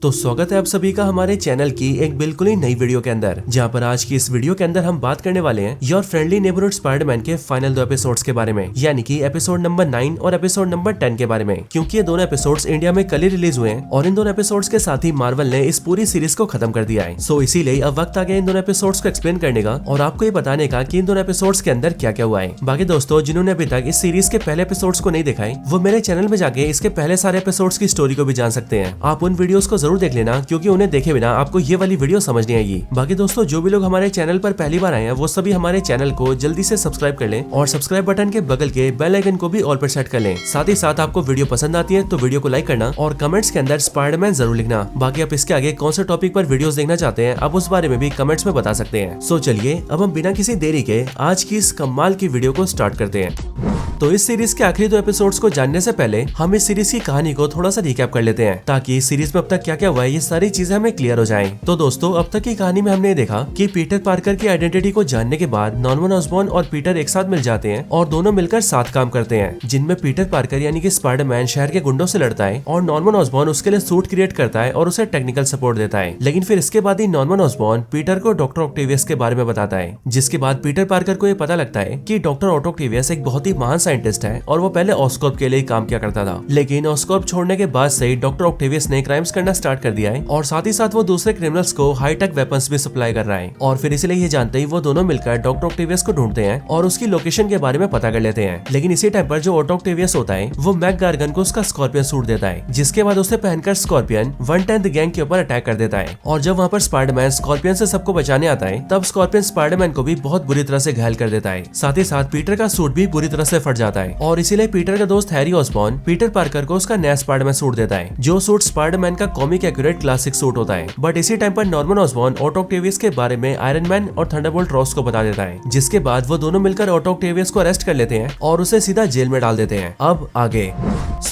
तो स्वागत है आप सभी का हमारे चैनल की एक बिल्कुल ही नई वीडियो के अंदर, जहां पर आज की इस वीडियो के अंदर हम बात करने वाले हैं योर फ्रेंडली नेबरहुड स्पाइडरमैन के फाइनल 2 एपिसोड्स के बारे में, यानी कि एपिसोड नंबर 9 और एपिसोड नंबर 10 के बारे में। क्योंकि ये दोनों एपिसोड्स इंडिया में कल ही रिलीज हुए हैं और इन दोनों एपिसोड्स के साथ ही मार्वल ने इस पूरी सीरीज को खत्म कर दिया है। सो इसीलिए अब वक्त आ गया इन दोनों एपिसोड्स को एक्सप्लेन करने का और आपको ये बताने का कि इन दोनों एपिसोड्स के अंदर क्या क्या हुआ है। बाकी दोस्तों, जिन्होंने अभी तक इस सीरीज के पहले एपिसोड्स को नहीं देखा है, वो मेरे चैनल में जाके इसके पहले सारे एपिसोड्स की स्टोरी को भी जान सकते हैं। आप उन वीडियोस को जरूर देख लेना, क्योंकि उन्हें देखे बिना आपको ये वाली वीडियो समझ नहीं आएगी। बाकी दोस्तों, जो भी लोग हमारे चैनल पर पहली बार आए हैं, वो सभी हमारे चैनल को जल्दी से सब्सक्राइब कर लें और सब्सक्राइब बटन के बगल के बेल आइकन को भी ऑल पर सेट कर लें। साथ ही साथ आपको वीडियो पसंद आती है तो वीडियो को लाइक करना और कमेंट्स के अंदर स्पाइडरमैन जरूर लिखना। बाकी आप इसके आगे कौन से टॉपिक पर वीडियोस देखना चाहते हैं, आप उस बारे में भी कमेंट्स में बता सकते हैं। सो चलिए अब हम बिना किसी देरी के आज की इस कमाल की वीडियो को स्टार्ट करते हैं। तो इस सीरीज के आखिरी 2 एपिसोड्स को जानने से पहले हम इस सीरीज की कहानी को थोड़ा सा रिकैप कर लेते हैं, ताकि इस सीरीज में अब तक क्या क्या हुआ है ये सारी चीजें हमें क्लियर हो जाएं। तो दोस्तों, अब तक की कहानी में हमने देखा कि पीटर पार्कर की आइडेंटिटी को जानने के बाद नॉर्मन ऑसबॉर्न और पीटर एक साथ मिल जाते हैं और दोनों मिलकर साथ काम करते हैं, जिनमें पीटर पार्कर यानी कि स्पाइडरमैन शहर के गुंडों से लड़ता है और नॉर्मन ऑसबॉर्न उसके लिए सूट क्रिएट करता है और उसे टेक्निकल सपोर्ट देता है। लेकिन फिर इसके बाद ही नॉर्मन ऑसबॉर्न पीटर को डॉक्टर ऑक्टेवियस के बारे में बताता है, जिसके बाद पीटर पार्कर को ये पता लगता है कि डॉक्टर ऑटो ऑक्टेवियस एक बहुत ही महान साइंटिस्ट है और वो पहले ऑस्कॉर्प के लिए काम किया करता था। लेकिन ऑस्कॉर्प छोड़ने के बाद से डॉक्टर ऑक्टेवियस ने क्राइम्स करना स्टार्ट कर दिया है और साथ ही साथ वो दूसरे क्रिमिनल्स को हाईटेक वेपन्स भी सप्लाई कर रहा है। और फिर इसलिए ये जानते ही वो दोनों मिलकर डॉक्टर ऑक्टेवियस को ढूंढते हैं और उसकी लोकेशन के बारे में पता कर लेते हैं। लेकिन इसी टाइम पर जो ऑटो ऑक्टेवियस होता है वो मैक गार्गन को उसका स्कॉर्पियन सूट देता है, जिसके बाद उसे पहनकर स्कॉर्पियन 1/10 गैंग के ऊपर अटैक कर देता है। और जब वहाँ पर स्पाइडरमैन स्कॉर्पियन से सबको बचाने आता है, तब स्कॉर्पियन स्पाइडरमैन को भी बहुत बुरी तरह से घायल कर देता है। साथ ही साथ पीटर का सूट भी बुरी तरह से फट जाता है और इसीलिए पीटर का दोस्त हैरी ऑसबॉर्न पीटर पार्कर को उसका नया स्पाइडरमैन सूट देता है, जो सूट स्पाइडरमैन का कॉमिक एक्यूरेट क्लासिक सूट होता है। बट इसी टाइम पर नॉर्मन ऑसबॉर्न ऑटो ऑक्टेवियस के बारे में आयरन मैन और थंडरबोल्ट रॉस को बता देता है, जिसके बाद वो दोनों मिलकर ऑटो ऑक्टेवियस को अरेस्ट कर लेते हैं और उसे सीधा जेल में डाल देते हैं। अब आगे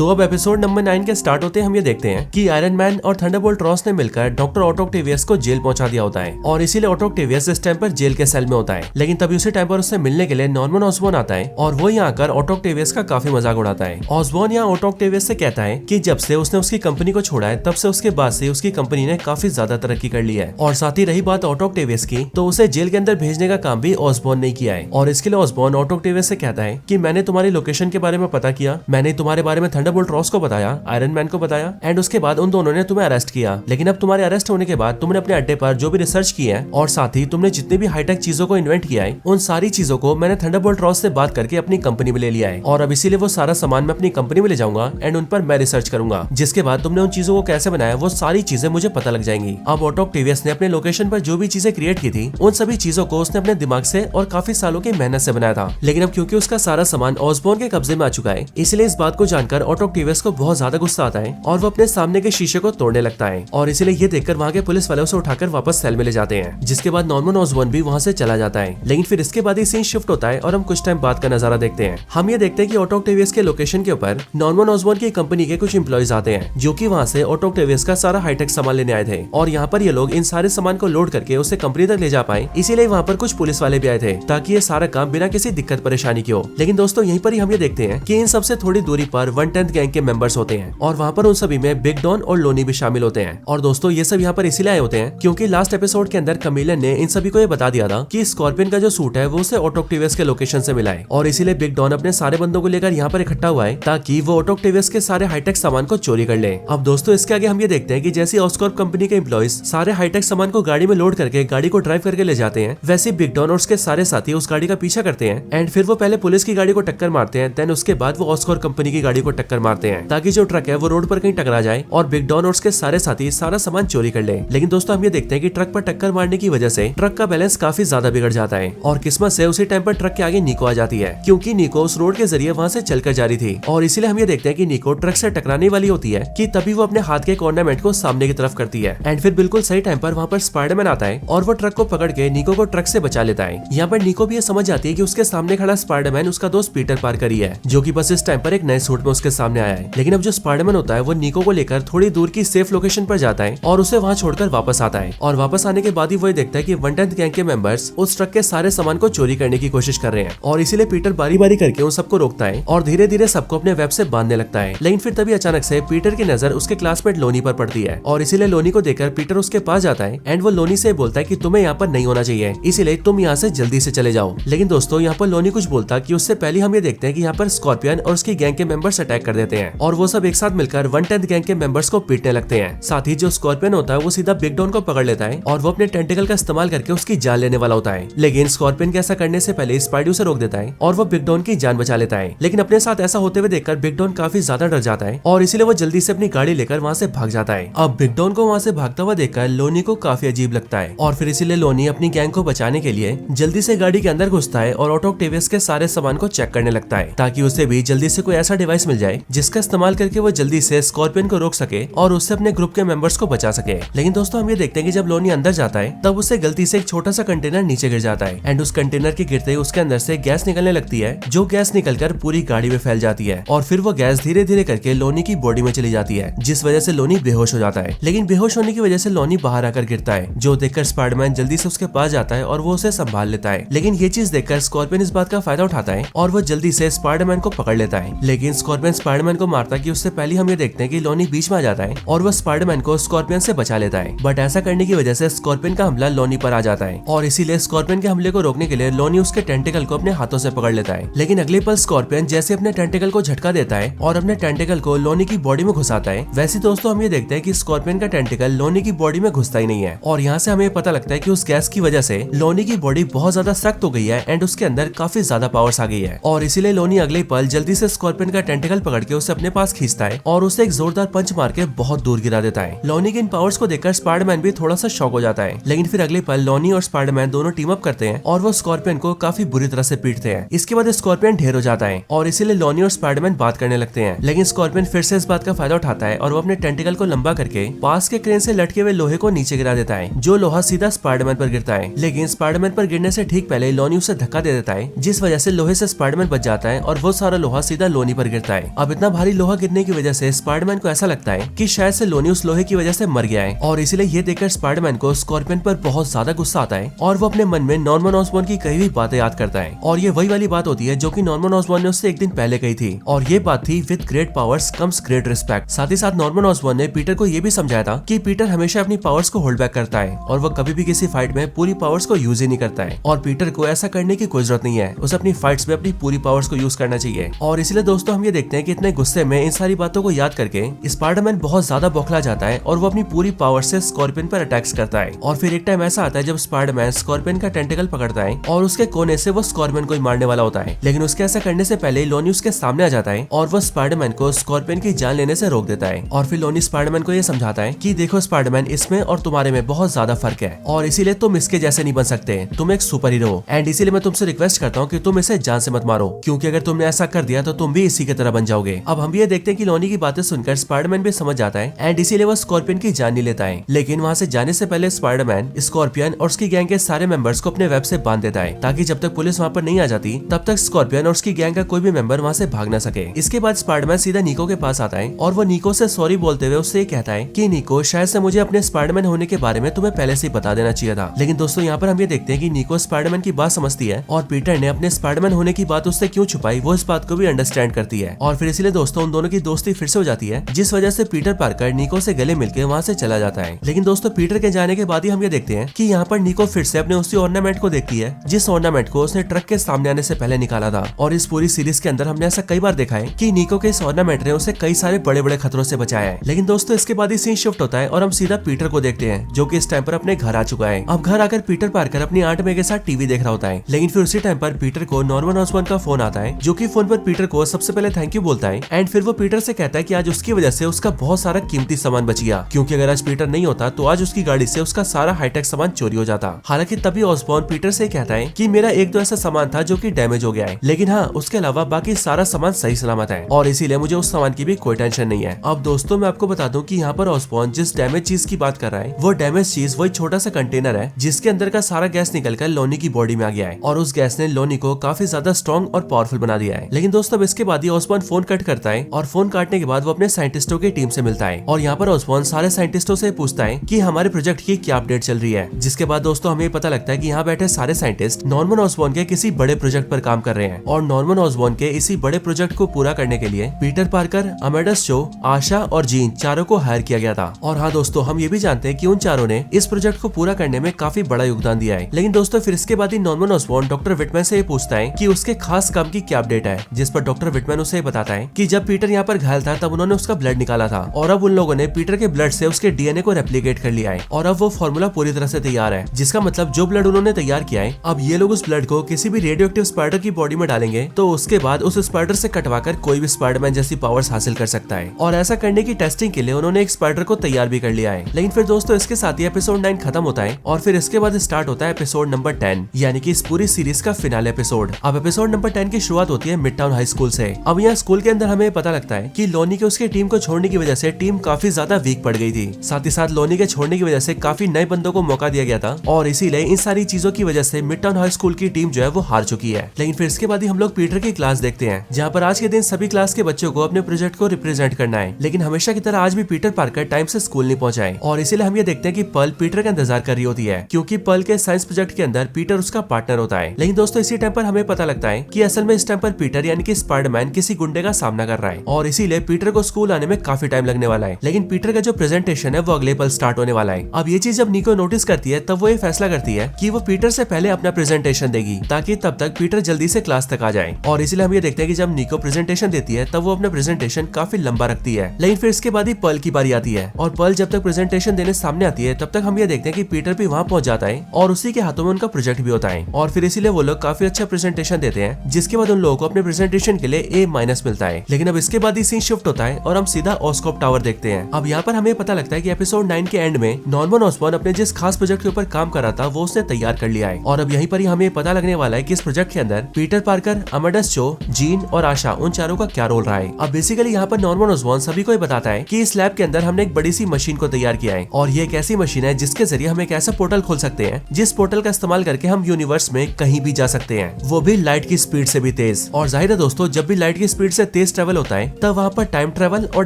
अब एपिसोड नंबर 9 के स्टार्ट होते हम ये देखते हैं कि आयरन मैन और थंडरबोल्ट रॉस ने मिलकर डॉक्टर ऑटो ऑक्टेवियस को जेल पहुंचा दिया होता है और इसीलिए ऑटो ऑक्टेवियस इस टाइम पर जेल के सेल में होता है। लेकिन तभी उसी टाइम पर उससे मिलने के लिए नॉर्मन ऑसबॉर्न आता है और वो यहाँ आकर ऑटो ऑक्टेवियस का काफी मजाक उड़ाता है। ऑसबॉर्न यहाँ ऑटो ऑक्टेवियस से कहता है कि जब से उसने उसकी कंपनी को छोड़ा है, तब से उसके बाद से उसकी कंपनी ने काफी ज्यादा तरक्की कर ली है। और साथ ही रही बात ऑटो ऑक्टेवियस की, तो उसे जेल के अंदर भेजने का काम भी ऑसबॉर्न ने किया है। और इसके लिए ऑसबॉर्न ऑटो ऑक्टेवियस से कहता है कि मैंने तुम्हारी लोकेशन के बारे में पता किया, मैंने तुम्हारे बारे में थंडरबोल्ट रॉस को बताया, आयरन मैन को बताया, एंड उसके बाद उन दोनों ने तुम्हें अरेस्ट किया। लेकिन अब तुम्हारे अरेस्ट होने के बाद तुमने अपने अड्डे पर जो भी रिसर्च की है और साथ ही तुमने जितनी भी हाईटेक चीजों को इन्वेंट किया है, उन सारी चीजों को मैंने थंडरबोल्ट रॉस से बात करके अपनी कंपनी में ले लिया है और अब इसीलिए वो सारा सामान मैं अपनी कंपनी में ले जाऊंगा एंड उन पर मैं रिसर्च करूंगा, जिसके बाद तुमने उन चीजों को कैसे बनाया वो सारी चीजें मुझे पता लग जाएंगी। अब ऑटो ऑक्टेवियस ने अपने लोकेशन पर जो भी चीजें क्रिएट की थी, उन सभी चीजों को उसने अपने दिमाग से और काफी सालों की मेहनत से बनाया था। लेकिन अब क्योंकि उसका सारा सामान ऑसबॉर्न के कब्जे में आ चुका है, इसलिए इस बात को जानकर ऑटो ऑक्टेवियस को बहुत ज्यादा गुस्सा आता है और वो अपने सामने के शीशे को तोड़ने लगता है। और इसीलिए ये देखकर वहाँ के पुलिस वाले उसे उठाकर वापस सेल में ले जाते हैं, जिसके बाद नॉर्मन ऑसबॉर्न भी वहाँ से चला जाता है। लेकिन फिर इसके बाद ही सीन शिफ्ट होता है और हम कुछ टाइम बाद का नजारा देखते हैं। हम ये देखते हैं कि ऑटो ऑक्टेवियस के लोकेशन के ऊपर नॉर्मन ऑसबॉर्न की कंपनी के कुछ एम्प्लॉइज आते हैं, जो कि वहाँ से ऑटो ऑक्टेवियस का सारा हाईटेक सामान लेने आए थे और यहाँ पर ये लोग इन सारे सामान को लोड करके उसे कंपनी तक ले जा पाए। इसीलिए वहाँ पर कुछ पुलिस वाले भी आए थे, ताकि ये सारा काम बिना किसी दिक्कत परेशानी की हो। लेकिन दोस्तों, यहीं पर ही हम ये देखते हैं कि इन सबसे थोड़ी दूरी पर 1/10 गैंग के मेंबर्स होते हैं और वहाँ पर उन सभी में बिग डॉन और लोनी भी शामिल होते हैं। और दोस्तों, ये सब यहाँ पर इसीलिए आए होते हैं क्योंकि लास्ट एपिसोड के अंदर कमीलियन ने इन सभी को ये बता दिया था कि स्कॉर्पियन का जो सूट है वो उसे ऑटो ऑक्टेवियस के लोकेशन से मिला है और इसीलिए बिग डॉन अपने सारे बंदों को लेकर यहाँ पर इकट्ठा हुआ है, ताकि वो ऑटो ऑक्टेवियस के सारे हाईटेक सामान को चोरी कर ले। अब दोस्तों, इसके आगे हम ये देखते हैं कि जैसे ऑस्कॉर्प कंपनी के एम्प्लॉइज सारे हाईटेक सामान को गाड़ी में लोड करके गाड़ी को ड्राइव करके ले जाते हैं, वैसे बिग डॉन और उसके सारे साथी उस गाड़ी का पीछा करते हैं एंड फिर वो पहले पुलिस की गाड़ी को टक्कर मारते हैं, देन उसके बाद वो ऑस्कॉर्प कंपनी की गाड़ी को टक्कर मारते हैं, ताकि जो ट्रक है वो रोड पर कहीं टकरा जाए और बिग डॉन और उसके सारे साथी सारा सामान चोरी कर ले। लेकिन दोस्तों, हम ये देखते हैं कि ट्रक पर टक्कर मारने की वजह से ट्रक का बैलेंस काफी ज्यादा बिगड़ जाता है और किस्मत से उसी टाइम पर ट्रक के आगे निको आ जाती है, क्योंकि निको उस रोड के जरिए वहाँ से चलकर जा रही थी। और इसीलिए हम ये देखते हैं कि निको ट्रक से टकराने वाली होती है कि तभी वो अपने हाथ के ऑर्नामेंट को सामने की तरफ करती है एंड फिर बिल्कुल सही टाइम पर वहाँ पर स्पाइडरमैन आता है और वो ट्रक को पकड़ के निको को ट्रक से बचा लेता है। यहाँ पर निको भी ये समझ जाती है कि उसके सामने खड़ा स्पाइडरमैन उसका दोस्त पीटर पार्कर ही है, जो कि बस इस टाइम पर एक नए सूट में उसके सामने आया है। लेकिन अब जो स्पाइडरमैन होता है वो निको को लेकर थोड़ी दूर की सेफ लोकेशन पर जाता है और उसे वहाँ छोड़कर वापस आता है। और वापस आने के बाद ही वो देखता है कि 1/10 गैंग के मेंबर्स उस ट्रक के सारे सामान को चोरी करने की कोशिश कर रहे हैं और इसीलिए पीटर बारी बारी करके उन सबको रोकता है और धीरे धीरे सबको अपने वेब से बांधने लगता है। लेकिन फिर तभी अचानक से पीटर की नजर उसके क्लासमेट लोनी पर पड़ती है और इसीलिए लोनी को देखकर पीटर उसके पास जाता है एंड वो लोनी से बोलता है कि तुम्हें यहाँ पर नहीं होना चाहिए, इसीलिए तुम यहाँ से जल्दी से चले जाओ। लेकिन दोस्तों यहाँ पर लोनी कुछ बोलता कि उससे पहले हम ये देखते हैं कि यहाँ पर स्कॉर्पियन और उसकी गैंग के मेंबर्स अटैक कर देते हैं और वो सब एक साथ मिलकर 1/10 गैंग के मेंबर्स को पीटने लगते हैं। साथ ही जो स्कॉर्पियन होता है वो सीधा बिग डॉन को पकड़ लेता है और वो अपने टेंटिकल का इस्तेमाल करके उसकी जान लेने वाला होता है। लेकिन स्कॉर्पियन के ऐसा करने से पहले स्पाइडर उसे रोक देता है और वो बिग डॉन की जान बचा लेता है। लेकिन अपने साथ ऐसा होते हुए देखकर बिग डॉन काफी ज्यादा डर जाता है और इसीलिए वो जल्दी से अपनी गाड़ी लेकर वहाँ से भाग जाता है। अब बिग डॉन को वहाँ से भागता हुआ देखकर लोनी को काफी अजीब लगता है और फिर इसीलिए लोनी अपनी गैंग को बचाने के लिए जल्दी से गाड़ी के अंदर घुसता है और ऑटो ऑक्टेवियस के सारे सामान को चेक करने लगता है ताकि उसे भी जल्दी से कोई ऐसा डिवाइस मिल जाए जिसका इस्तेमाल करके वो जल्दी से स्कॉर्पियन को रोक सके और उससे अपने ग्रुप के मेंबर्स को बचा सके। लेकिन दोस्तों हम ये देखते हैं कि जब लोनी अंदर जाता है तब उससे गलती से एक छोटा सा कंटेनर नीचे गिर जाता है एंड उस कंटेनर के गिरते ही उसके अंदर से गैस निकलने लगती है जो गैस निकलकर पूरी गाड़ी में फैल जाती है और फिर वो गैस धीरे धीरे करके लोनी की बॉडी में चली जाती है जिस वजह से लोनी बेहोश हो जाता है। लेकिन बेहोश होने की वजह से लोनी बाहर आकर गिरता है जो देखकर स्पाइडरमैन जल्दी से उसके पास जाता है और वो उसे संभाल लेता है। लेकिन ये चीज देखकर स्कॉर्पियन इस बात का फायदा उठाता है और वो जल्दी से स्पाइडरमैन को पकड़ लेता है। लेकिन स्कॉर्पियन स्पाइडरमैन को मारता कि उससे पहले हम ये देखते हैं कि लोनी बीच में आ जाता है और वो स्पाइडरमैन को स्कॉर्पियन से बचा लेता है। बट ऐसा करने की वजह से स्कॉर्पियन का हमला लोनी पर आ जाता है और इसीलिए स्कॉर्पियन के हमले को रोकने के लिए लोनी उसके टेंटिकल को अपने हाथों से पकड़ लेता है। लेकिन अगले पल स्कॉर्पियन जैसे अपने टेंटिकल को झटका देता है और अपने टेंटिकल को लोनी की बॉडी में घुसाता है। वैसे दोस्तों हम ये देखते हैं कि स्कॉर्पियन का टेंटिकल लोनी की बॉडी में घुसता ही नहीं है और यहाँ से हमें पता लगता है कि उस गैस की वजह से लोनी की बॉडी बहुत ज्यादा सख्त हो गई है एंड उसके अंदर काफी ज्यादा पावर्स आ गई है और इसीलिए लोनी अगले पल जल्दी से स्कॉर्पियन का टेंटिकल पकड़ के उसे अपने पास खींचता है और उसे एक जोरदार पंच मार के बहुत दूर गिरा देता है। लोनी के इन पावर्स को देखकर स्पाइडरमैन भी थोड़ा सा शॉक हो जाता है। लेकिन फिर अगले पल लोनी और स्पाइडरमैन दोनों टीम अप करते हैं और वो स्कॉर्पियन को काफी बुरी तरह से पीटते हैं। इसके बाद स्कॉर्पियन ढेर हो जाता है और इसीलिए लोनी और स्पाइडरमैन बात करने लगते हैं। लेकिन स्कॉर्पियन फिर से इस बात का फायदा उठाता है और वो अपने टेंटिकल को लंबा करके पास के क्रेन से लटके हुए लोहे को नीचे गिरा देता है जो लोहा सीधा स्पाइडरमैन पर गिरता है। लेकिन स्पाइडरमैन पर गिरने से ठीक पहले लोनी उसे धक्का दे देता है जिस वजह से लोहे से स्पाइडरमैन बच जाता है और वो सारा लोहा सीधा लोनी पर गिरता है। अब इतना भारी लोहा गिरने की वजह से स्पाइडरमैन को ऐसा लगता है कि शायद से लोनी उस लोहे की वजह से मर गया है और इसीलिए ये देखकर स्पाइडरमैन को स्कॉर्पियन पर बहुत ज्यादा गुस्सा आता है और वो अपने मन में नॉर्मन ऑसबॉर्न की कही हुई बातें याद करता है और ये वही वाली बात होती है जो कि नॉर्मन ऑसबॉर्न ने उससे एक दिन पहले कही थी और ये बात थी with great powers comes great respect. साथ ही साथ नॉर्मन ऑसबॉर्न ने पीटर को ये भी समझाया था कि पीटर हमेशा अपनी पावर्स को होल्ड बैक करता है और वो कभी भी किसी फाइट में पूरी पावर्स को यूज ही नहीं करता है और पीटर को ऐसा करने की कोई जरूरत नहीं है। उसे अपनी फाइट्स में अपनी पूरी पावर्स को यूज करना चाहिए और इसलिए दोस्तों हम ये देखते हैं कि इतने गुस्से में इन सारी बातों को याद करके स्पाइडरमैन बहुत ज्यादा बौखला जाता है और वो अपनी पूरी पावर से स्कॉर्पियन पर अटैक्स करता है। और फिर एक टाइम ऐसा आता है जब स्पाइडरमैन स्कॉर्पियन का टेंटिकल पकड़ता है और उसके कोने से वो स्कॉर्पियन को ही मारने वाला होता है। लेकिन उसके ऐसा करने से पहले लोनी उसके सामने आ जाता है और वो स्पाइडरमैन को स्कॉर्पियन की जान लेने से रोक देता है और फिर लोनी स्पाइडरमैन को ये समझाता है कि देखो स्पाइडरमैन, इसमें और तुम्हारे में बहुत ज्यादा फर्क है और इसीलिए तुम इसके जैसे नहीं बन सकते, तुम एक सुपर हीरो हो एंड इसीलिए मैं तुमसे रिक्वेस्ट करता हूँ कि तुम इसे जान से मत मारो क्योंकि अगर तुमने ऐसा कर दिया तो तुम भी इसी की तरह बन जाओगे। अब हम ये देखते हैं कि लोनी की बातें सुनकर स्पाइडरमैन भी समझ जाता है एंड इसीलिए वो स्कॉर्पियन की जान नहीं लेता है। लेकिन वहाँ से जाने से पहले स्पाइडरमैन स्कॉर्पियन और उसकी गैंग के सारे मेंबर्स को अपने वेब से बांध देता है ताकि जब तक पुलिस वहाँ पर नहीं आ जाती तब तक स्कॉर्पियन और उसकी गैंग का कोई भी मेंबर वहाँ से भाग न सके। इसके बाद स्पाइडरमैन सीधा निको के पास आता है और वो निको से सॉरी बोलते हुए उससे कहता है कि निको, शायद से मुझे अपने स्पाइडरमैन होने के बारे में तुम्हें पहले से ही बता देना चाहिए था। लेकिन दोस्तों यहाँ पर हम ये देखते हैं कि निको स्पाइडरमैन की बात समझती है और पीटर ने अपने स्पाइडरमैन होने की बात उससे क्यों छुपाई वो इस बात को भी अंडरस्टैंड करती है और फिर इसलिए दोस्तों उन दोनों की दोस्ती फिर से हो जाती है जिस वजह से पीटर पार्कर निको से गले मिलकर वहाँ से चला जाता है। लेकिन दोस्तों पीटर के जाने के बाद ही हम ये देखते हैं कि यहाँ पर निको फिर से अपने उसी ऑर्नामेंट को देखती है जिस ऑर्नामेंट को उसने ट्रक के सामने आने से पहले निकाला था। और इस पूरी सीरीज के अंदर हमने ऐसा कई बार देखा है कि निको के इस ऑर्नामेंट ने उसे कई सारे बड़े बड़े खतरों से बचाया है। लेकिन दोस्तों इसके बाद ही सीन शिफ्ट होता है और हम सीधा पीटर को देखते हैं जो कि इस टाइम पर अपने घर आ चुका है। अब घर आकर पीटर पार्कर अपनी आंट मे के साथ टीवी देख रहा होता है। लेकिन फिर उसी टाइम पर पीटर को नॉर्मन ऑसबॉर्न का फोन आता है जो कि फोन पर पीटर को सबसे पहले थैंक यू बोलता है एंड फिर वो पीटर से कहता है कि आज उसकी वजह से उसका बहुत सारा कीमती सामान बच गया क्योंकि अगर आज पीटर नहीं होता तो आज उसकी गाड़ी से उसका सारा हाईटेक सामान चोरी हो जाता। हालांकि तभी ऑसबॉर्न पीटर से कहता है कि मेरा एक दो ऐसा सामान था जो कि डैमेज हो गया है, लेकिन हाँ उसके अलावा बाकी सारा सामान सही सलामत है और इसीलिए मुझे उस सामान की भी कोई टेंशन नहीं है। अब दोस्तों मैं आपको बता दूं कि यहाँ पर ऑसबॉर्न जिस डैमेज चीज की बात कर रहा है वो डैमेज चीज वही छोटा सा कंटेनर है जिसके अंदर का सारा गैस निकलकर लोनी की बॉडी में आ गया है और उस गैस ने लोनी को काफी ज्यादा स्ट्रॉन्ग और पावरफुल बना दिया है। लेकिन दोस्तों इसके बाद ही ऑसबॉर्न फोन कट करता है और फोन काटने के बाद वो अपने साइंटिस्टों की टीम से मिलता है और यहाँ पर ऑसबॉर्न सारे साइंटिस्टों से पूछता है कि हमारे प्रोजेक्ट की क्या अपडेट चल रही है। जिसके बाद दोस्तों हमें पता लगता है कि यहाँ बैठे सारे साइंटिस्ट नॉर्मन ऑसबॉर्न के किसी बड़े प्रोजेक्ट पर काम कर रहे हैं और नॉर्मन ऑसबॉर्न के इसी बड़े प्रोजेक्ट को पूरा करने के लिए पीटर पार्कर, अमेडस चो, आशा और जीन चारों को हायर किया गया था। और हाँ दोस्तों, हम ये भी जानते हैं कि उन चारों ने इस प्रोजेक्ट को पूरा करने में काफी बड़ा योगदान दिया है। लेकिन दोस्तों फिर इसके बाद ही नॉर्मन ऑसबॉर्न डॉक्टर विटमैन से ये पूछता है कि उसके खास काम की क्या अपडेट है, जिस पर डॉक्टर विटमैन उसे बताता है कि जब पीटर यहाँ पर घायल था तब उन्होंने उसका ब्लड निकाला था और अब उन लोगों ने पीटर के ब्लड से उसके डीएनए को रेप्लिकेट कर लिया है और अब वो फॉर्मूला पूरी तरह से तैयार है, जिसका मतलब जो ब्लड उन्होंने तैयार किया है अब ये लोग उस ब्लड को किसी भी रेडियो एक्टिव स्पाइडर की बॉडी में डालेंगे तो उसके बाद उस स्पाइडर से कटवाकर कोई भी स्पाइडरमैन जैसी पावर्स हासिल कर सकता है। और ऐसा करने की टेस्टिंग के लिए उन्होंने एक स्पाइडर को तैयार भी कर लिया है। लेकिन फिर दोस्तों इसके साथ ही एपिसोड 9 खत्म होता है और फिर इसके बाद स्टार्ट होता है एपिसोड नंबर 10, यानी कि इस पूरी सीरीज का फिनाले एपिसोड। अब एपिसोड नंबर 10 की शुरुआत होती है मिड टाउन हाई स्कूल से। अब यहाँ स्कूल के अंदर हमें पता लगता है कि लोनी के उसके टीम को छोड़ने की वजह से टीम काफी ज्यादा वीक पड़ गई थी। साथ ही साथ लोनी के छोड़ने की वजह से काफी नए बंदों को मौका दिया गया था और इसीलिए इन सारी चीजों की वजह से मिड टाउन हाई स्कूल की टीम जो है वो हार चुकी है। लेकिन फिर इसके बाद ही हम लोग पीटर की क्लास देखते हैं, जहाँ पर आज के दिन सभी क्लास के बच्चों को अपने प्रोजेक्ट को रिप्रेजेंट करना है। लेकिन हमेशा की तरह आज भी पीटर पार्कर टाइम से स्कूल नहीं पहुंचा है और इसीलिए हम ये देखते हैं कि पर्ल पीटर का इंतजार कर रही होती है, क्योंकि पर्ल के साइंस प्रोजेक्ट के अंदर पीटर उसका पार्टनर होता है। लेकिन दोस्तों इसी टाइम पर हमें पता लगता है कि असल में इस टाइम पर पीटर यानी कि स्पाइडरमैन किसी गुंडे का सामना कर रहा है और इसीलिए पीटर को स्कूल आने में काफी टाइम लगने वाला है। लेकिन पीटर का जो प्रेजेंटेशन है वो अगले पल स्टार्ट होने वाला है। अब ये चीज जब निको नोटिस करती है तब वो ये फैसला करती है कि वो पीटर से पहले अपना प्रेजेंटेशन देगी ताकि तब तक पीटर जल्दी से क्लास तक आ जाए। और इसलिए हम ये देखते हैं कि जब निको प्रेजेंटेशन देती है तब वो अपना प्रेजेंटेशन काफी लंबा रखती है। लेकिन फिर इसके बाद ही पर्ल की बारी आती है और पर्ल जब तक प्रेजेंटेशन देने सामने आती है तब तक हम ये देखते हैं कि पीटर भी वहाँ पहुंच जाता है और उसी के हाथों में उनका प्रोजेक्ट भी होता है और फिर इसीलिए वो लोग काफी अच्छा प्रेजेंटेशन देते हैं, जिसके बाद उन लोगों को अपने प्रेजेंटेशन के लिए A- मिलता है। लेकिन अब इसके बाद ही सीन शिफ्ट होता है और हम सीधा ऑस्कॉप टावर देखते हैं। अब यहाँ पर हमें पता लगता है कि एपिसोड 9 के एंड में नॉर्मन ऑसबॉर्न अपने जिस खास प्रोजेक्ट के ऊपर काम कर रहा था वो उसने तैयार कर लिया है और अब यहीं पर ही हमें पता लगने वाला है कि इस प्रोजेक्ट के अंदर पीटर पार्कर, अमेडस चो, जीन और आशा उन चारों का क्या रोल रहा है। अब बेसिकली यहाँ पर नॉर्मन ऑसबॉर्न सभी को बताता है कि इस लैब के अंदर हमने एक बड़ी सी मशीन को तैयार किया है और ये एक ऐसी मशीन है जिसके जरिए हम एक ऐसा पोर्टल खोल सकते हैं जिस पोर्टल का इस्तेमाल करके हम यूनिवर्स में कहीं भी जा सकते हैं, वो भी लाइट की स्पीड से भी तेज। और जाहिर है दोस्तों जब भी लाइट की स्पीड से तेज ट्रेवल होता है तब वहाँ पर टाइम ट्रेवल और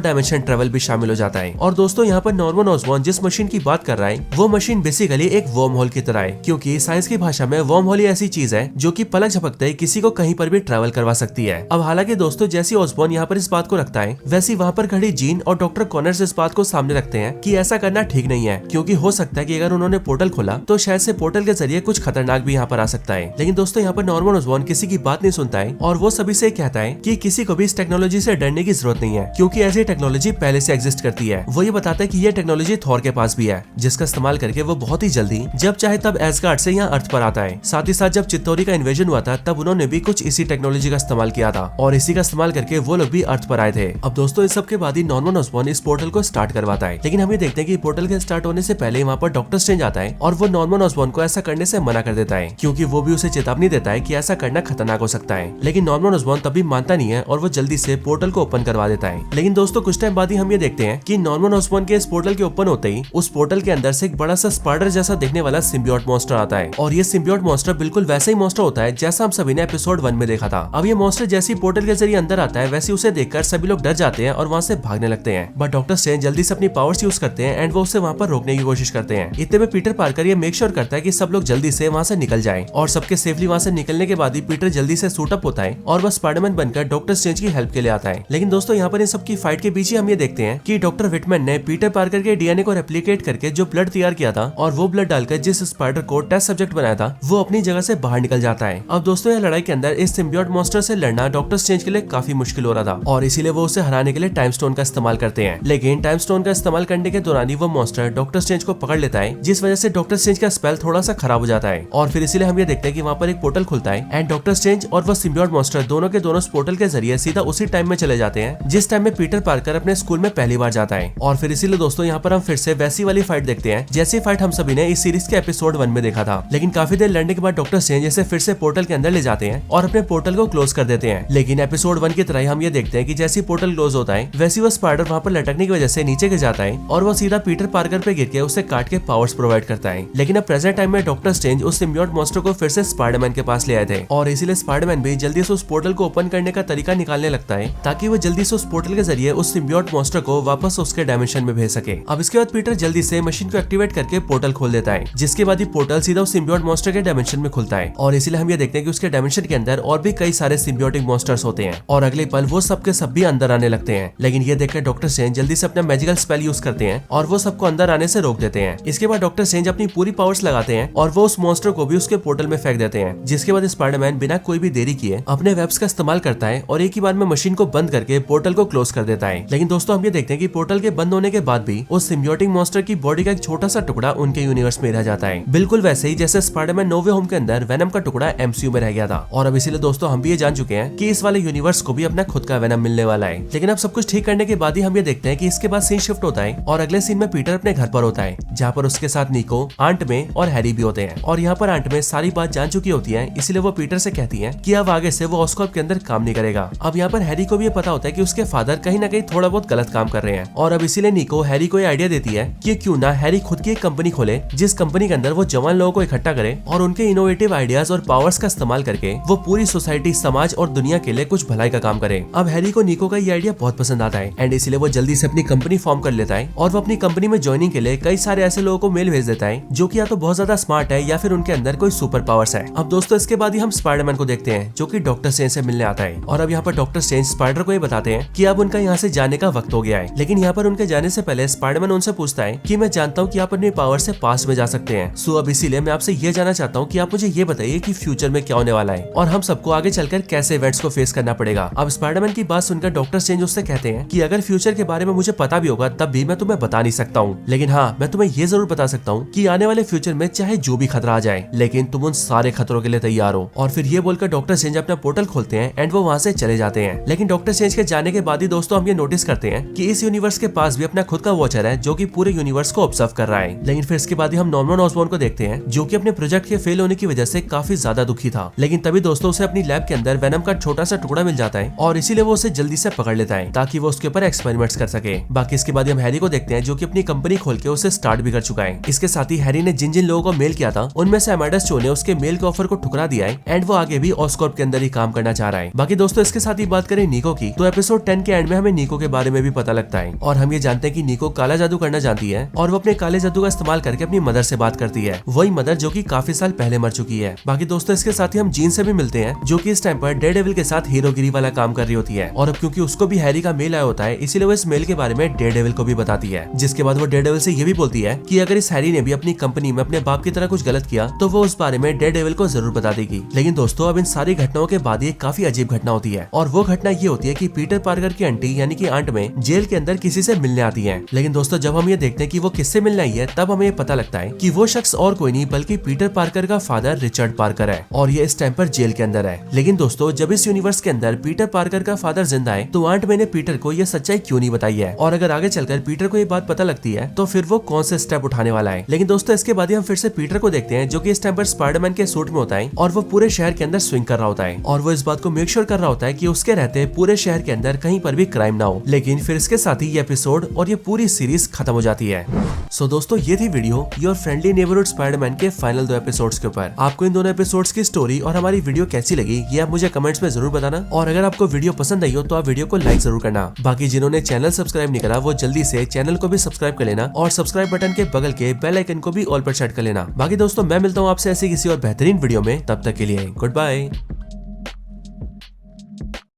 डायमेंशन ट्रेवल भी शामिल हो जाता है। और दोस्तों यहाँ पर नॉर्मन ऑसबॉर्न जिस मशीन की बात कर रहा है वो मशीन बेसिकली एक वर्म होल की तरह है, क्योंकि साइंस की भाषा में वर्म होल ऐसी चीज है जो कि पलक झपकते ही किसी को कहीं पर भी ट्रेवल करवा सकती है। अब हालांकि दोस्तों जैसी ऑसबॉर्न यहाँ पर इस बात को रखता है वैसी वहाँ पर खड़ी जीन और डॉक्टर कॉनर्स इस बात को सामने रखते हैं कि ऐसा करना ठीक नहीं है, क्योंकि हो सकता है कि अगर उन्होंने पोर्टल खोला तो शायद से पोर्टल के जरिए कुछ खतरनाक भी यहाँ पर आ सकता है। लेकिन दोस्तों यहाँ पर नॉर्मन ऑसबॉर्न किसी की बात नहीं सुनता है और वो सभी से कहता है कि किसी को भी इस टेक्नोलॉजी से डरने की जरूरत नहीं है, क्योंकि ऐसी टेक्नोलॉजी पहले से एग्जिस्ट करती है। वो ये बताता है कि ये टेक्नोलॉजी थॉर के पास भी है, जिसका इस्तेमाल करके वो बहुत ही जल्दी जब चाहे तब एसगार्ड से यहाँ अर्थ पर आता है। साथ ही साथ जब चित्तौरी का इन्वेजन हुआ था तब उन्होंने भी कुछ इसी टेक्नोलॉजी का इस्तेमाल किया था और इसी का इस्तेमाल करके वो लोग भी अर्थ पर आए थे। अब दोस्तों इस सब के बाद ही नॉर्मन ऑसबॉर्न इस पोर्टल को स्टार्ट करवाता है। लेकिन हम ये देखते हैं कि पोर्टल के स्टार्ट होने से पहले वहाँ पर डॉक्टर स्ट्रेंज आता है और वो नॉर्मन ऑसबॉर्न को ऐसा करने से मना कर देता है, क्योंकि वो भी उसे चेतावनी देता है कि ऐसा करना खतरनाक हो सकता है। लेकिन नॉर्मन ऑसबॉर्न तभी मानता नहीं है और वो जल्दी से पोर्टल को ओपन करवा देता है। लेकिन दोस्तों कुछ टाइम बाद ही हम ये देखते हैं कि नॉर्मन ऑसबॉर्न के इस पोर्टल के ओपन होते ही उस पोर्टल के अंदर से एक बड़ा सा स्पाइडर जैसा दिखने वाला सिम्बियोट मॉन्स्टर आता है और ये सिम्बियोट मॉन्स्टर बिल्कुल वैसा ही मॉन्स्टर होता है जैसा हम सभी ने एपिसोड 1 में देखा था। अब ये मॉन्स्टर जैसी पोर्टल के जरिए अंदर आता है वैसे उसे देखकर सभी लोग डर जाते हैं और वहाँ से भागने लगते हैं, बट डॉक्टर स्ट्रेंज जल्दी से अपनी पावर्स यूज करते हैं एंड वो उसे वहाँ पर रोकने की कोशिश करते हैं। इतने में पीटर पार्कर ये मेक श्योर करता है कि सब लोग जल्दी से वहाँ से निकल जाएं और सबके सेफली वहाँ से निकलने के बाद ही पीटर जल्दी से सूट अप होता है और वह स्पाइडरमैन बनकर डॉक्टर स्ट्रेंज की हेल्प के लिए आता है। लेकिन दोस्तों यहाँ पर इन सबकी फाइट के बीच ही हम ये देखते हैं कि डॉक्टर विटमैन ने पीटर पार्कर के डीएनए को रेप्लिकेट करके जो ब्लड तैयार किया था और वो ब्लड डालकर जिस स्पाइडर को टेस्ट सब्जेक्ट बनाया था वो अपनी जगह से बाहर निकल जाता है। अब दोस्तों यह लड़ाई के अंदर इस सिम्बियोट मॉन्स्टर से लड़ना डॉक्टर स्ट्रेंज के लिए काफी मुश्किल हो रहा था और इसीलिए वो उसे हराने के लिए टाइम स्टोन का इस्तेमाल करते हैं। लेकिन टाइम स्टोन का इस्तेमाल करने के दौरान ही वो मॉन्स्टर डॉक्टर स्ट्रेंज को पकड़ लेता है, जिस वजह से डॉक्टर स्ट्रेंज का स्पेल थोड़ा सा खराब हो जाता है और फिर इसीलिए हम ये देखते हैं कि वहाँ पर एक पोर्टल खुलता है एंड डॉक्टर स्ट्रेंज और वो सिम्बियोट मॉन्स्टर दोनों के दोनों पोर्टल के जरिए सीधा उसी टाइम में चले जाते हैं जिस टाइम में पीटर पार्कर अपने स्कूल में पहली बार जाता है। और फिर इसीलिए दोस्तों यहाँ पर हम फिर से वैसी वाली फाइट देखते हैं जैसी फाइट हम सभी ने इस सीरीज के एपिसोड 1 में देखा था। लेकिन काफी देर लड़ने के बाद डॉक्टर स्ट्रेंज इसे फिर से पोर्टल के अंदर ले जाते हैं और अपने पोर्टल को क्लोज कर देते हैं। लेकिन एपिसोड 1 की तरह हम ये देखते हैं कि जैसी पोर्टल क्लोज होता है वैसी वो स्पाइडर वहाँ पर लटकने की वजह से नीचे गिर जाता है और वो सीधा पीटर पार्कर पे गिर के उसे काट के पावर्स प्रोवाइड करता है। लेकिन अब प्रेजेंट टाइम में डॉक्टर स्ट्रेंज उस सिम्बियोट मॉन्स्टर को फिर से स्पाइडरमैन के पास ले आए थे और इसीलिए स्पाइडरमैन भी जल्दी से उस पोर्टल को ओपन करने का तरीका निकालने लगता है ताकि वो जल्दी से उस पोर्टल के जरिए उस सिम्बियोट मॉन्स्टर को वापस उसके डायमेंशन में भेज सके। अब इसके बाद पीटर जल्दी से मशीन को एक्टिवेट करके पोर्टल खोल देता है, जिसके बाद ही पोर्टल सीधा उस सिम्बियोट मॉन्स्टर के डायमेंशन में खुलता है और इसीलिए हम ये देखते हैं कि उसके डायमेंशन के अंदर और भी कई सारे सिम्बियोटिक मॉन्स्टर्स होते हैं और अगले पल वो सब के सब भी अंदर आने लगते हैं। लेकिन ये देखकर डॉक्टर स्ट्रेंज जल्दी जल्दी से अपना मैजिकल स्पेल यूज करते हैं और वो सबको अंदर आने से रोक देते हैं। इसके बाद डॉक्टर स्ट्रेंज अपनी पूरी पावर्स लगाते हैं और वो उस मॉन्स्टर को भी उसके पोर्टल में फेंक देते हैं, जिसके बाद स्पाइडरमैन बिना कोई भी देरी किए अपने वेब्स का इस्तेमाल करता है और एक ही बार में मशीन को बंद करके पोर्टल को क्लोज कर देता है। लेकिन दोस्तों हम ये देखते हैं कि पोर्टल के बंद होने के बाद भी उस सिम्बियोटिक मॉन्स्टर की बॉडी का एक छोटा सा टुकड़ा उनके यूनिवर्स में रह जाता है, बिल्कुल वैसे ही जैसे स्पाइडरमैन नो वे होम के अंदर वेनम का टुकड़ा एमसीयू में रह गया था। और अब इसीलिए दोस्तों हम भी ये जान चुके हैं कि इस वाले यूनिवर्स को भी अपना खुद का वेनम मिलने वाला है। लेकिन अब सब कुछ ठीक करने के बाद ही हम ये देखते हैं कि इसके बाद सीन शिफ्ट होता है और अगले सीन में पीटर अपने घर पर होता है, जहाँ पर उसके साथ निको, आंट में और हैरी भी होते हैं। और यहाँ पर आंट में सारी बात जान चुकी होती है, इसलिए वो पीटर से कहती है कि अब आगे से वो ऑस्कॉर्प के अंदर काम नहीं करेगा। अब यहाँ पर हैरी को भी ये पता होता है कि उसके फादर कहीं ना कहीं थोड़ा बहुत गलत काम कर रहे हैं और अब इसीलिए निको हैरी को ये आइडिया देती है कि क्यों ना हैरी खुद की एक कंपनी खोले, जिस कंपनी के अंदर वो जवान लोगों को इकट्ठा करे और उनके इनोवेटिव आइडियाज और पावर्स का इस्तेमाल करके वो पूरी सोसाइटी, समाज और दुनिया के लिए कुछ भलाई का काम करे। अब हैरी को निको का ये आइडिया बहुत पसंद आता है एंड इसलिए वो जल्दी से अपनी कंपनी फॉर्म कर लेता है और वो अपनी कंपनी में ज्वाइनिंग के लिए कई सारे ऐसे लोगों को मेल भेज देता है जो कि या तो बहुत ज्यादा स्मार्ट है या फिर उनके अंदर कोई सुपर पावर्स है। अब दोस्तों इसके बाद ही हम स्पाइडरमैन को देखते हैं जो कि डॉक्टर स्ट्रेंज से मिलने आता है और अब यहाँ पर डॉक्टर स्ट्रेंज स्पाइडर को ये बताते हैं कि अब उनका यहाँ से जाने का वक्त हो गया है। लेकिन यहाँ पर उनके जाने से पहले स्पाइडरमैन उनसे पूछता है कि मैं जानता हूँ कि आप अपने पावर से पास्ट में जा सकते हैं, सो अब इसीलिए मैं आपसे ये जानना चाहता हूँ कि आप मुझे ये बताइए कि फ्यूचर में क्या होने वाला है और हम सबको आगे चलकर कैसे इवेंट्स को फेस करना पड़ेगा। अब स्पाइडरमैन की बात सुनकर डॉक्टर स्ट्रेंज उससे कहते हैं कि अगर फ्यूचर के बारे में मुझे पता भी होगा तब भी मैं तुम्हें बता नहीं सकता हूँ, लेकिन हाँ मैं तुम्हें ये जरूर बता सकता हूँ कि आने वाले फ्यूचर में चाहे जो भी खतरा आ जाए लेकिन तुम उन सारे खतरों के लिए तैयार हो। और फिर ये बोलकर डॉक्टर स्ट्रेंज अपना पोर्टल खोलते हैं एंड वो वहाँ से चले जाते हैं। लेकिन डॉक्टर स्ट्रेंज के जाने के बाद ही दोस्तों हम ये नोटिस करते हैं कि इस यूनिवर्स के पास भी अपना खुद का वॉचर है जो कि पूरे यूनिवर्स को ऑब्जर्व कर रहा है। लेकिन फिर इसके बाद ही हम नॉर्मन ऑसबॉर्न को देखते हैं जो कि अपने प्रोजेक्ट के फेल होने की वजह से काफी ज्यादा दुखी था। लेकिन तभी दोस्तों उसे अपनी लैब के अंदर वेनम का छोटा सा टुकड़ा मिल जाता है और इसीलिए वो उसे जल्दी से पकड़ लेता है ताकि वो उसके ऊपर एक्सपेरिमेंट्स कर सके। बाकी इसके बाद हम हैरी को देखते हैं जो कि अपनी कंपनी खोल के उसे स्टार्ट भी कर चुका है। इसके साथ ही हैरी ने जिन जिन लोगों को मेल किया था उनमें से अमेंडा स्टो ने उसके मेल के ऑफर को ठुकरा दिया है एंड वो आगे भी ऑस्कॉर्प के अंदर ही काम करना चाह रहा है। बाकी दोस्तों इसके साथ ही बात करें निको की, तो एपिसोड 10 के एंड में हमें निको के बारे में भी पता लगता है और हम ये जानते हैं कि निको काला जादू करना जानती है और वो अपने काले जादू का इस्तेमाल करके अपनी मदर से बात करती है, वही मदर जो कि काफी साल पहले मर चुकी है। बाकी दोस्तों इसके साथ ही हम जीन से भी मिलते हैं जो कि इस टाइम पर डेयरडेविल के साथ हीरोगिरी वाला काम कर रही होती है और अब क्योंकि उसको भी हैरी का मेल आया होता है इसीलिए वो इस मेल के बारे में डेयरडेविल को भी बताती है। जिसके बाद वो डेयरडेविल से ये भी बोलती है कि अगर इस हैरी ने भी अपनी कंपनी में अपने बाप की तरह कुछ गलत किया तो वो उस बारे में डेयरडेविल को जरूर बता देगी। लेकिन दोस्तों अब इन सारी घटनाओं के बाद एक काफी अजीब घटना होती है और वो घटना ये होती है कि पीटर पार्कर की आंटी यानी कि आंट में जेल के अंदर किसी से मिलने आती है। लेकिन दोस्तों जब हम ये देखते हैं कि वो किससे मिलने आई है तब हमें पता लगता है कि वो शख्स और कोई नहीं बल्कि पीटर पार्कर का फादर रिचर्ड पार्कर है और ये इस टाइम पर जेल के अंदर है। लेकिन दोस्तों जब इस यूनिवर्स के अंदर पीटर पार्कर का फादर जिंदा है तो आंट ने पीटर को ये सच्चाई क्यों नहीं बताई है और अगर आगे चलकर पीटर को ये बात पता लगती है तो फिर वो कौन से स्टेप उठाने वाला है। लेकिन दोस्तों इसके बाद ही हम फिर से पीटर को देखते हैं जो कि इस टाइम पर स्पाइडरमैन के सूट में होता है और वो पूरे शहर के अंदर स्विंग कर रहा होता है और वो इस बात को मेक श्योर कर रहा होता है कि उसके रहते पूरे शहर के अंदर कहीं पर भी क्राइम ना हो। लेकिन फिर इसके साथ ही ये एपिसोड और ये पूरी सीरीज खत्म हो जाती है। सो दोस्तों ये थी video your friendly neighbourhood Spiderman के फाइनल 2 एपिसोड्स के ऊपर। आपको इन दोनों एपिसोड्स की स्टोरी और हमारी वीडियो कैसी लगी ये आप मुझे कमेंट्स में जरूर बताना और अगर आपको वीडियो पसंद आई हो तो आप वीडियो को लाइक जरूर करना। बाकी जिन्होंने चैनल सब्सक्राइब नहीं करा वो जल्दी से चैनल को भी सब्सक्राइब कर लेना और सब्सक्राइब बटन के बगल के बेल आइकन को भी ऑल पर सेट कर लेना। बाकी दोस्तों मैं मिलता हूँ आपसे ऐसे किसी और बेहतरीन वीडियो में, तब तक के लिए गुड बाय।